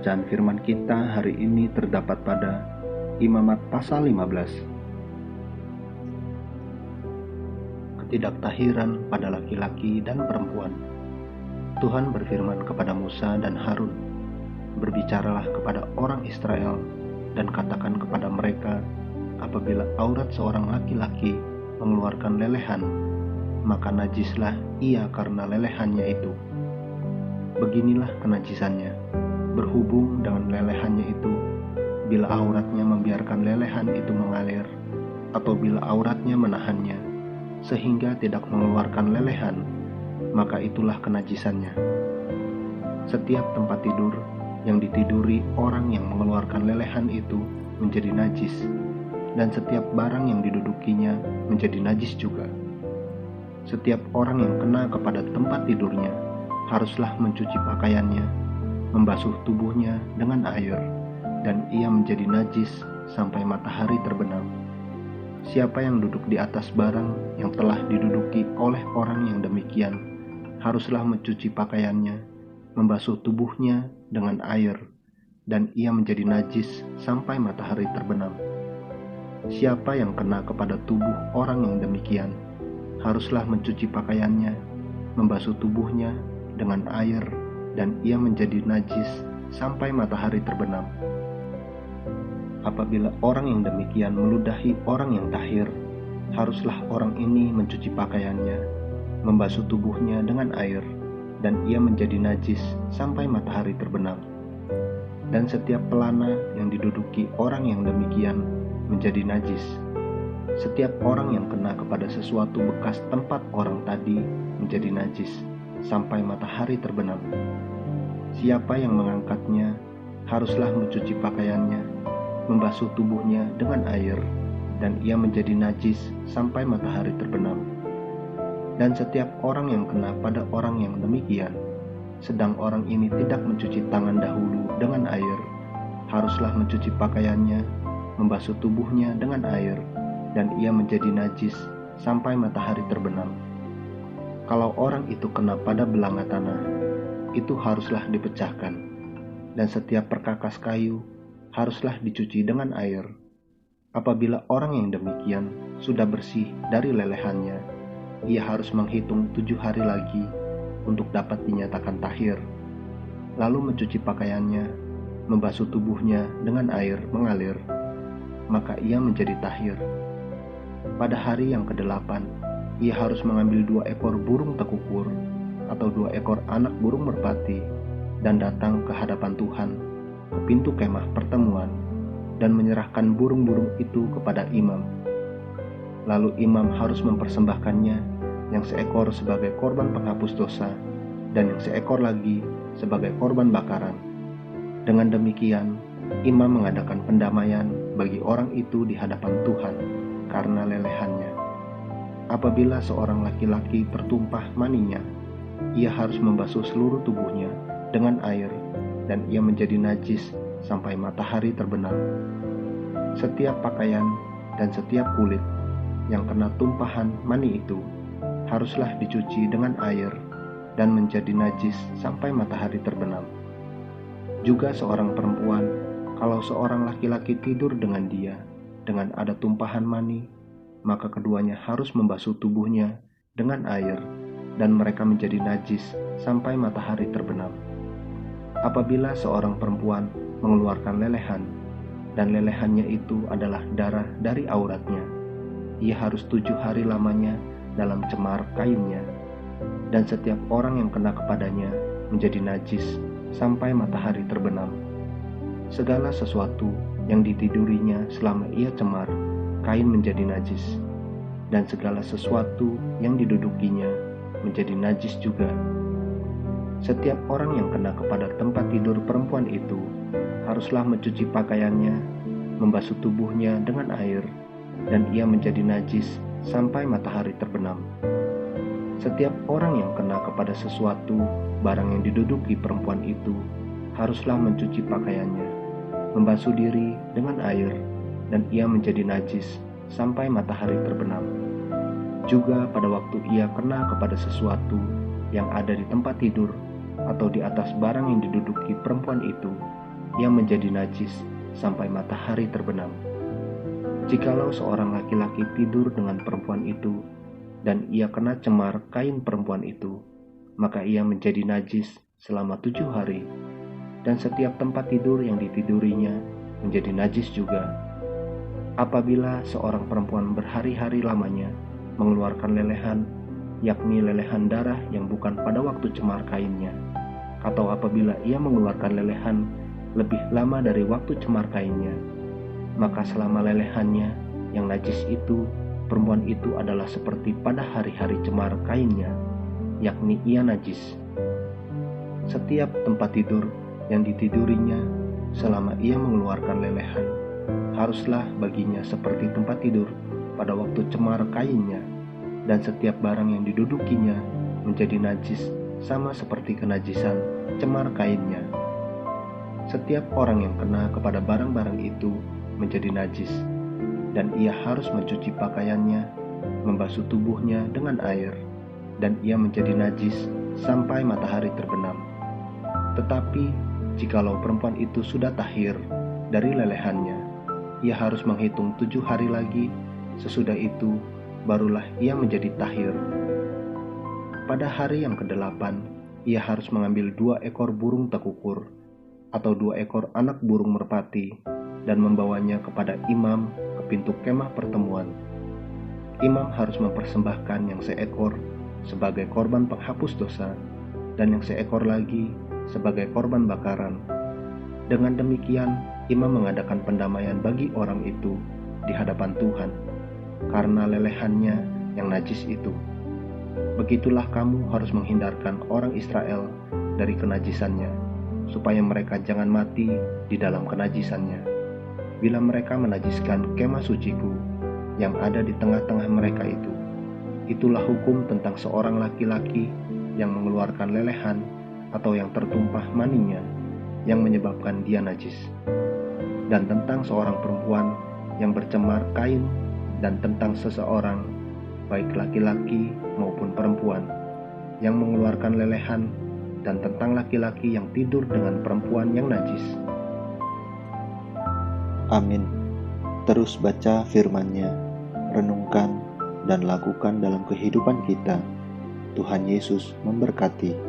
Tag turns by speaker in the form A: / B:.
A: Bacaan firman kita hari ini terdapat pada Imamat pasal 15. Ketidaktahiran pada laki-laki dan perempuan. Tuhan berfirman kepada Musa dan Harun, "Berbicaralah kepada orang Israel dan katakan kepada mereka, apabila aurat seorang laki-laki mengeluarkan lelehan, maka najislah ia karena lelehannya itu. Beginilah kenajisannya, berhubung dengan lelehannya itu, bila auratnya membiarkan lelehan itu mengalir, atau bila auratnya menahannya, sehingga tidak mengeluarkan lelehan, maka itulah kenajisannya. Setiap tempat tidur yang ditiduri orang yang mengeluarkan lelehan itu menjadi najis, dan setiap barang yang didudukinya menjadi najis juga. Setiap orang yang kena kepada tempat tidurnya haruslah mencuci pakaiannya, membasuh tubuhnya dengan air, dan ia menjadi najis sampai matahari terbenam. Siapa yang duduk di atas barang yang telah diduduki oleh orang yang demikian, haruslah mencuci pakaiannya, membasuh tubuhnya dengan air, dan ia menjadi najis sampai matahari terbenam. Siapa yang kena kepada tubuh orang yang demikian, haruslah mencuci pakaiannya, membasuh tubuhnya dengan air, dan ia menjadi najis sampai matahari terbenam. Apabila orang yang demikian meludahi orang yang tahir, haruslah orang ini mencuci pakaiannya, membasuh tubuhnya dengan air, dan ia menjadi najis sampai matahari terbenam. Dan setiap pelana yang diduduki orang yang demikian menjadi najis. Setiap orang yang kena kepada sesuatu bekas tempat orang tadi menjadi najis sampai matahari terbenam. Siapa yang mengangkatnya haruslah mencuci pakaiannya, membasuh tubuhnya dengan air, dan ia menjadi najis sampai matahari terbenam. Dan setiap orang yang kena pada orang yang demikian, sedang orang ini tidak mencuci tangan dahulu dengan air, haruslah mencuci pakaiannya, membasuh tubuhnya dengan air, dan ia menjadi najis sampai matahari terbenam. Kalau orang itu kena pada belanga tanah, itu haruslah dipecahkan, dan setiap perkakas kayu haruslah dicuci dengan air. Apabila orang yang demikian sudah bersih dari lelehannya, ia harus menghitung 7 hari lagi untuk dapat dinyatakan tahir, lalu mencuci pakaiannya, membasuh tubuhnya dengan air mengalir, maka ia menjadi tahir. Pada hari yang ke-8, ia harus mengambil 2 ekor burung tekukur atau 2 ekor anak burung merpati, dan datang ke hadapan Tuhan ke pintu kemah pertemuan, dan menyerahkan burung-burung itu kepada imam. Lalu imam harus mempersembahkannya, yang seekor sebagai korban penghapus dosa, dan yang seekor lagi sebagai korban bakaran. Dengan demikian, imam mengadakan pendamaian bagi orang itu di hadapan Tuhan karena lelehannya. Apabila seorang laki-laki tertumpah maninya, ia harus membasuh seluruh tubuhnya dengan air, dan ia menjadi najis sampai matahari terbenam. Setiap pakaian dan setiap kulit yang kena tumpahan mani itu haruslah dicuci dengan air dan menjadi najis sampai matahari terbenam. Juga seorang perempuan, kalau seorang laki-laki tidur dengan dia dengan ada tumpahan mani, maka keduanya harus membasuh tubuhnya dengan air, dan mereka menjadi najis sampai matahari terbenam. Apabila seorang perempuan mengeluarkan lelehan, dan lelehannya itu adalah darah dari auratnya, ia harus 7 hari lamanya dalam cemar kainnya, dan setiap orang yang kena kepadanya menjadi najis sampai matahari terbenam. Segala sesuatu yang ditidurinya selama ia cemar, kain menjadi najis, dan segala sesuatu yang didudukinya menjadi najis juga. Setiap orang yang kena kepada tempat tidur perempuan itu haruslah mencuci pakaiannya, membasuh tubuhnya dengan air, dan ia menjadi najis sampai matahari terbenam. Setiap orang yang kena kepada sesuatu barang yang diduduki perempuan itu haruslah mencuci pakaiannya, membasuh diri dengan air, dan ia menjadi najis sampai matahari terbenam. Juga pada waktu ia kena kepada sesuatu yang ada di tempat tidur atau di atas barang yang diduduki perempuan itu, ia menjadi najis sampai matahari terbenam. Jikalau seorang laki-laki tidur dengan perempuan itu, dan ia kena cemar kain perempuan itu, maka ia menjadi najis selama 7 hari, dan setiap tempat tidur yang ditidurinya menjadi najis juga. Apabila seorang perempuan berhari-hari lamanya mengeluarkan lelehan, yakni lelehan darah yang bukan pada waktu cemar kainnya, atau apabila ia mengeluarkan lelehan lebih lama dari waktu cemar kainnya, maka selama lelehannya yang najis itu, perempuan itu adalah seperti pada hari-hari cemar kainnya, yakni ia najis. Setiap tempat tidur yang ditidurinya selama ia mengeluarkan lelehan haruslah baginya seperti tempat tidur pada waktu cemar kainnya, dan setiap barang yang didudukinya menjadi najis sama seperti kenajisan cemar kainnya. Setiap orang yang kena kepada barang-barang itu menjadi najis, dan ia harus mencuci pakaiannya, membasuh tubuhnya dengan air, dan ia menjadi najis sampai matahari terbenam. Tetapi jikalau perempuan itu sudah tahir dari lelehannya, ia harus menghitung 7 hari lagi, sesudah itu barulah ia menjadi tahir. Pada hari yang ke-8, ia harus mengambil 2 ekor burung tekukur atau 2 ekor anak burung merpati dan membawanya kepada imam ke pintu kemah pertemuan. Imam harus mempersembahkan yang seekor sebagai korban penghapus dosa dan yang seekor lagi sebagai korban bakaran. Dengan demikian, imam mengadakan pendamaian bagi orang itu di hadapan Tuhan karena lelehannya yang najis itu. Begitulah kamu harus menghindarkan orang Israel dari kenajisannya, supaya mereka jangan mati di dalam kenajisannya. Bila mereka menajiskan kemah suciku yang ada di tengah-tengah mereka itu, itulah hukum tentang seorang laki-laki yang mengeluarkan lelehan atau yang tertumpah maninya yang menyebabkan dia najis, dan tentang seorang perempuan yang bercemar kain, dan tentang seseorang, baik laki-laki maupun perempuan, yang mengeluarkan lelehan, dan tentang laki-laki yang tidur dengan perempuan yang najis.
B: Amin. Terus baca firman-Nya, renungkan dan lakukan dalam kehidupan kita. Tuhan Yesus memberkati.